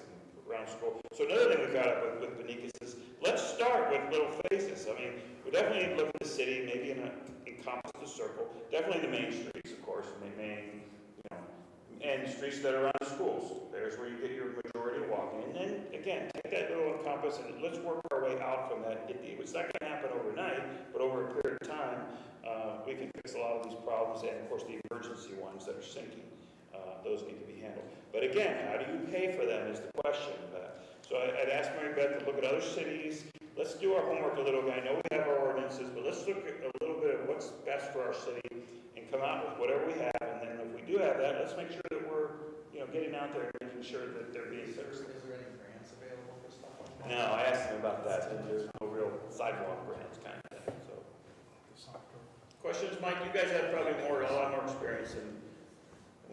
around school. So another thing we got up with Benikas is, let's start with little phases. I mean, we definitely need to look at the city, maybe encompass the circle, definitely the main streets, of course, and the main, you know, and streets that are around the schools. There's where you get your majority of walking. And then, again, take that little encompass and let's work our way out from that. It's not going to happen overnight, but over a period of time, we can fix a lot of these problems, and of course the emergency ones that are sinking. Those need to be handled. But again, how do you pay for them is the question. So I'd ask Mary Beth to look at other cities. Let's do our homework a little bit. I know we have our ordinances, but let's look at a little bit of what's best for our city and come out with whatever we have. And then if we do have that, let's make sure that getting out there and making sure that they're being Is fixed. there any grants available for stuff like that? No, I asked them about that, and there's no real sidewalk grants kind of thing, so. Questions, Mike? You guys have probably a lot more experience in.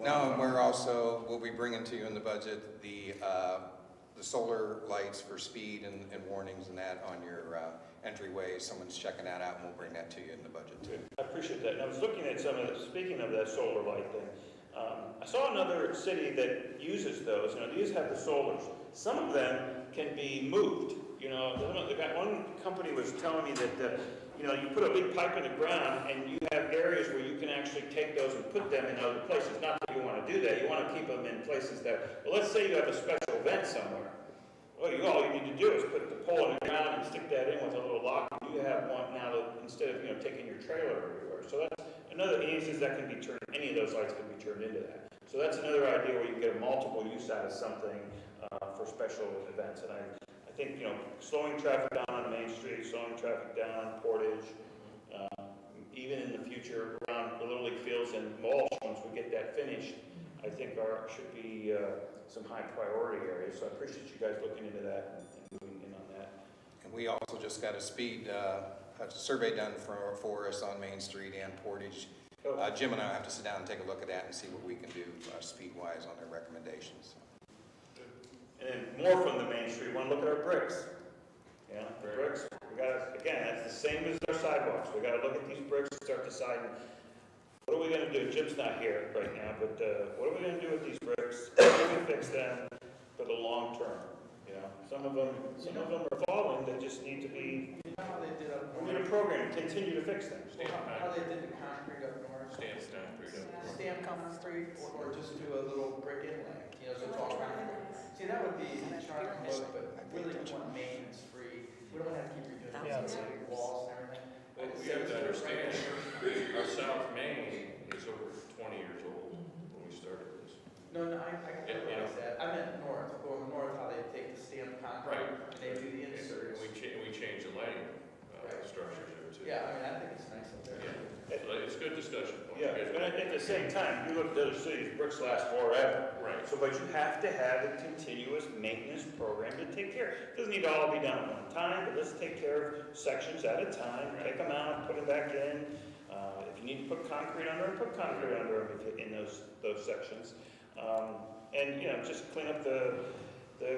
No, and we'll be bringing to you in the budget the solar lights for speed and warnings and that on your entryway. Someone's checking that out, and we'll bring that to you in the budget too. I appreciate that. And I was looking at speaking of that solar light thing, I saw another city that uses those. You know, these have the solars. Some of them can be moved. You know, one company was telling me that, you know, you put a big pipe in the ground and you have areas where you can actually take those and put them in other places. Not that you want to do that. You want to keep them in places that, well, let's say you have a special event somewhere. Well, all you need to do is put the pole in the ground and stick that in with a little lock. You have one now that instead of, you know, taking your trailer everywhere. So that's another easy that can be turned, any of those lights can be turned into that. So that's another idea where you can get a multiple use out of something for special events. And I think, you know, slowing traffic down on Main Street, slowing traffic down on Portage, even in the future around the Little League fields and Mulch, once we get that finished, I think should be some high priority areas. So I appreciate you guys looking into that and moving in on that. And we also just got a survey done for us on Main Street and Portage. Jim and I have to sit down and take a look at that and see what we can do speed-wise on their recommendations. And then more from the Main Street, want to look at our bricks. Yeah, the bricks, we got to, again, that's the same as our sidewalks. We got to look at these bricks and start deciding, what are we going to do? Jim's not here right now, but what are we going to do with these bricks? How are we going to fix them for the long term? You know, some of them are falling, they just need to be, You know how they did up we need a program to continue to fix them. How they did the concrete up north? Stamp concrete up. Stamp concrete, or just do a little brick inlay, you know, so it's all concrete. See, that would be a charming look, but really we want maintenance free. We don't have to keep redoing the walls and everything. But we have to understand, our South Main is over 20 years old when we started this. No, I realize that. I meant north, going north, how they take the stamped concrete, Right. and they do the inserts. And we change the lighting structures there too. Yeah, I mean, I think it's nice up there. Yeah. So it's a good discussion point. Yeah, but at the same time, you look at other cities, bricks last forever. Right. So, but you have to have a continuous maintenance program to take care. It doesn't need to all be done at one time, but let's take care of sections at a time, take them out, put them back in. If you need to put concrete under them, put concrete under them in those sections. And, you know, just clean up the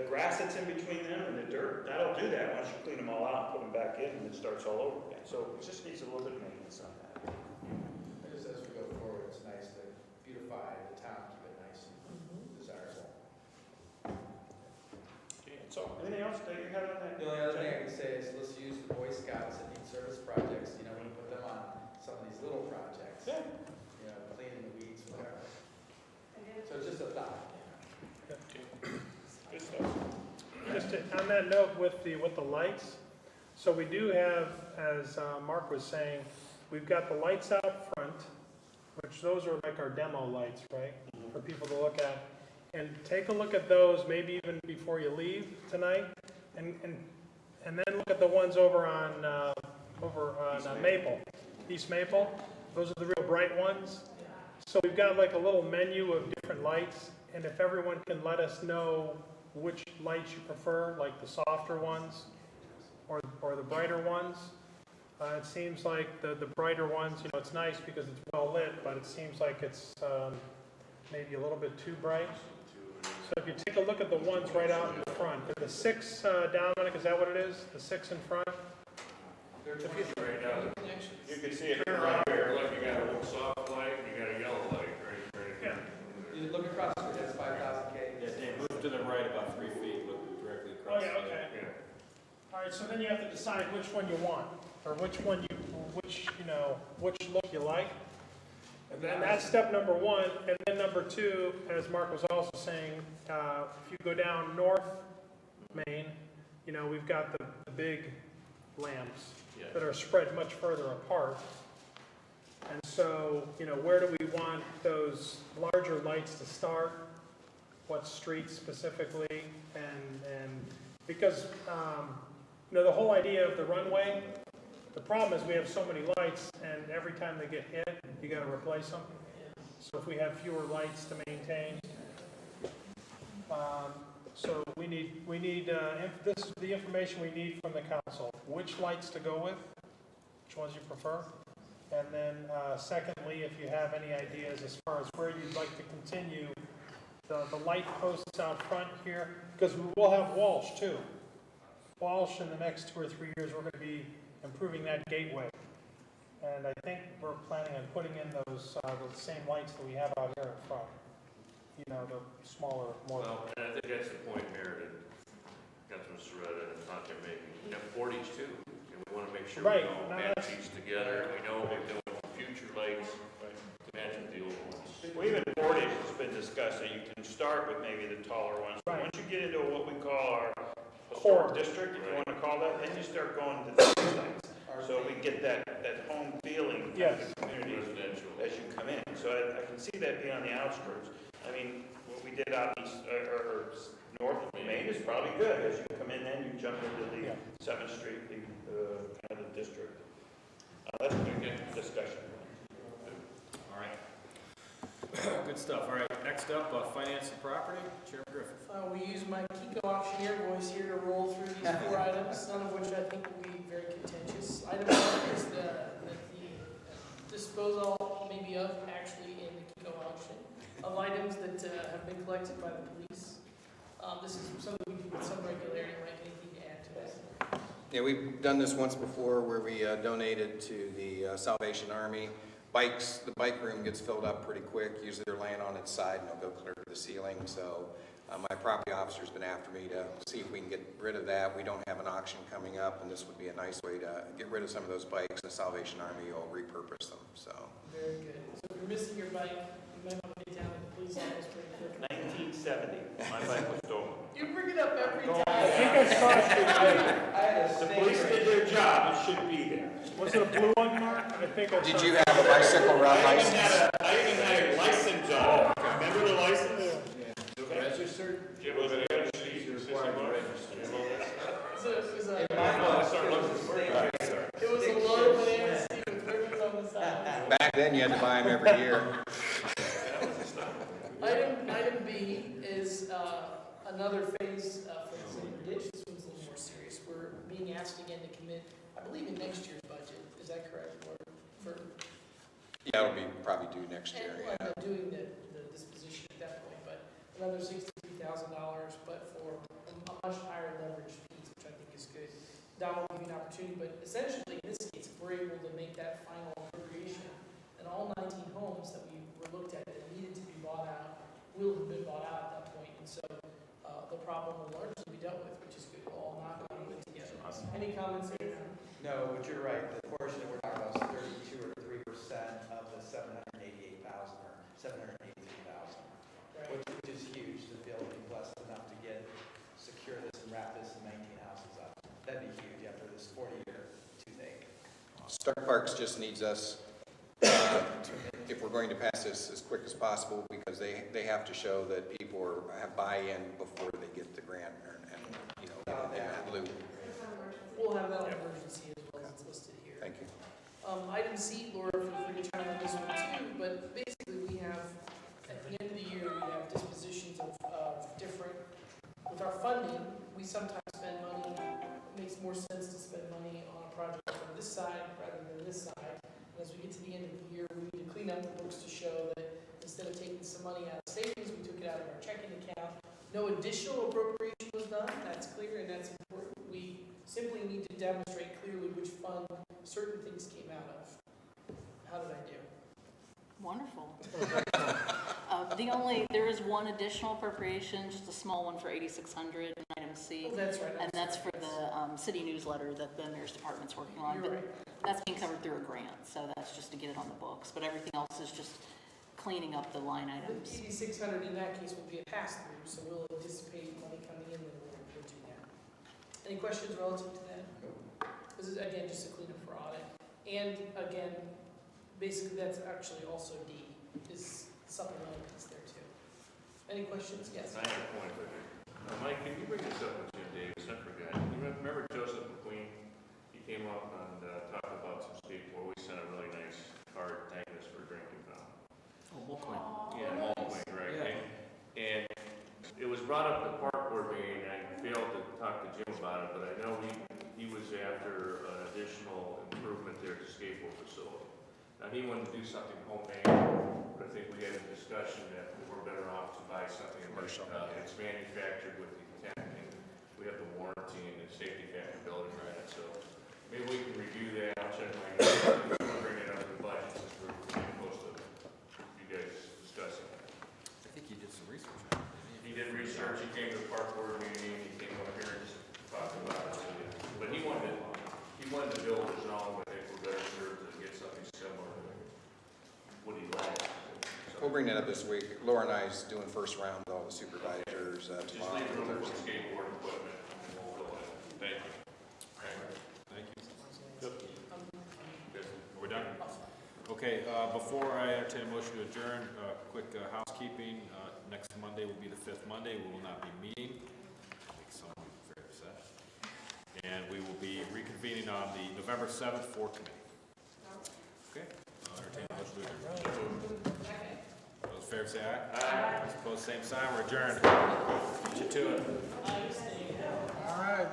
grass that's in between them and the dirt. That'll do that once you clean them all out, put them back in, and it starts all over again. So it just needs a little bit of maintenance on that. Just as we go forward, it's nice to beautify the town, keep it nice and desirable. Okay, so anything else that you have on that? The only other thing I can say is let's use the Boy Scouts that need service projects, you know, we put them on some of these little projects. Yeah. You know, cleaning the weeds, whatever. So it's just a thought. Good stuff. On that note with the lights, so we do have, as Mark was saying, we've got the lights out front, which those are like our demo lights, right? For people to look at. And take a look at those maybe even before you leave tonight. And then look at the ones over on Maple, East Maple. Those are the real bright ones. So we've got like a little menu of different lights. And if everyone can let us know which lights you prefer, like the softer ones or the brighter ones. It seems like the brighter ones, you know, it's nice because it's well lit, but it seems like it's maybe a little bit too bright. So if you take a look at the ones right out in front, the 6, Dominic, is that what it is? The 6 in front? They're 20 right now. You can see it Around here, like you got a soft light and you got a yellow light, right? Yeah. You look across the street, that's 5,000 K. Yeah, Dave, move to the right about 3 feet, look directly Oh, across. yeah, okay. Yeah. All right, so then you have to decide which one you want, or which look you like. And that's step number 1. And then number 2, as Mark was also saying, if you go down North Main, you know, we've got the big lamps that are spread much further apart. And so, you know, where do we want those larger lights to start? What streets specifically? And because, you know, the whole idea of the runway, the problem is we have so many lights, and every time they get hit, you got to replace them. So if we have fewer lights to maintain, So we need, this is the information we need from the council, which lights to go with, which ones you prefer. And then secondly, if you have any ideas as far as where you'd like to continue the light posts out front here, because we will have Walsh too. Walsh in the next 2 or 3 years, we're going to be improving that gateway. And I think we're planning on putting in those same lights that we have out here in front. You know, the smaller, more. Well, and I think that's the point, Mayor, that Councilman Soretta and Tom are making. We have 40s too, and we want to make sure Right. we all match these together. We know we're doing future lights to match with the old ones. Well, even 40s has been discussed, that you can start with maybe the taller ones. But Right. once you get into what we call our Core historic district, if you want to call that, then you start going to the lights. So we get that home feeling Yes. of the community Residential. as you come in. So I can see that being on the outskirts. I mean, what we did out east, or north of Maine is probably good. As you come in, then you jump into the 7th Street, the kind of the district. That's a good discussion. All right. Good stuff. All right, next up, finance and property, Chairman Griffin. We use my Kiko auctioneer voice here to roll through these 4 items, none of which I think will be very contentious. Item 1 is the disposal, maybe of, actually in the Kiko auction, of items that have been collected by the police. This is something we do with some regularity. Mike, anything to add to this? Yeah, we've done this once before where we donated to the Salvation Army. Bikes, the bike room gets filled up pretty quick. Usually they're laying on its side and they'll go clear to the ceiling. So my property officer's been after me to see if we can get rid of that. We don't have an auction coming up, and this would be a nice way to get rid of some of those bikes. The Salvation Army will repurpose them. So. Very good. So if you're missing your bike, you might want to get down to the police office pretty quick. 1970, my bike was stolen. You bring it up every time. I think I saw it. The police did their job, it should be there. Was it a blue one, Mark? I think I saw Did you have a bicycle run license? I even had a license on it. Remember the license? Registered? It was registered. Required to register. It was a load of bananas with ribbons on the side. Back then, you had to buy them every year. Item B is another phase for the city ditch. This one's a little more serious. We're being asked again to commit, I believe, in next year's budget. Is that correct? Yeah, it'll be probably due next year. And we'll end up doing the disposition at that point, but another $63,000, but for a much higher leverage piece, which I think is good. Don will give you an opportunity, but essentially, in this case, if we're able to make that final appropriation, then all 19 homes that we were looked at that needed to be bought out will have been bought out at that point, and so the problem will largely be dealt with, which is good. We'll all knock on wood together. Any comments? No, but you're right. The portion that we're talking about is 32 or 3% of the 788,000 or 783,000, which is huge to be able to be blessed enough to secure this and wrap this in 19 houses up. That'd be huge after this 40-year toothache. Stark Parks just needs us, if we're going to pass this as quick as possible, because they have to show that people have buy-in before they get the grant and you know, in that loop. We'll have that on emergency as well as it's listed here. Thank you. Item C, Laura, feel free to chime in on this one too, but basically we have, at the end of the year, we have dispositions of different, with our funding, we sometimes spend money, it makes more sense to spend money on a project on this side rather than this side. And as we get to the end of the year, we need to clean up the books to show that instead of taking some money out of savings, we took it out of our checking account. No additional appropriation was done, that's clear and that's important. We simply need to demonstrate clearly which fund certain things came out of. How did I do? Wonderful. There is one additional appropriation, just a small one for 8,600 in item C. Oh, that's right. And that's for the city newsletter that the mayor's department's working on. You're But right. that's being covered through a grant, so that's just to get it on the books. But everything else is just cleaning up the line The items. 8,600 in that case will be a pass-through, so we'll anticipate money coming in and we'll do that. Any questions relative to that? This is, again, just a cleanup for audit. And again, basically that's actually also D, is supplemental piece there too. Any questions? Yes. I have a point, but Mike, can you bring this up with Jim Davis? I forgot. You remember Joseph McQueen? He came up and talked about some people. We sent a really nice card thanking us for drinking fountain. Oh, Mulqueen. Yeah, Mulqueen, right? Yeah. And it was brought up the park board meeting, and I failed to talk to Jim about it, but I know he was after an additional improvement there to skateboard facility. Now, he wanted to do something homemade, but I think we had a discussion that we're better off to buy something commercial. It's manufactured with the intent, and we have the warranty and the safety factor built in that, so maybe we can review that. I'll check my notes, bring it up to the budget since we're getting close to you guys discussing. I think he did some research on it. He did research, he came to the park board meeting, he came up here and just talked about it. But he wanted to build his own, but I think we're better served to get something similar to what he likes. We'll bring that up this week. Laura and I is doing first round with all the supervisors Just tomorrow. leave room for Thursday. skateboard equipment, and we'll go in. Thank you. Thank you. Good. Are we done? Okay, before I entertain a motion to adjourn, quick housekeeping. Next Monday will be the 5th Monday. We will not be meeting. I think some will be very upset. And we will be reconvening on the November 7th for committee. Okay, entertain a motion to adjourn. Those in favor say aye. Aye. Those opposed, same sign. We're adjourned. Get you to it.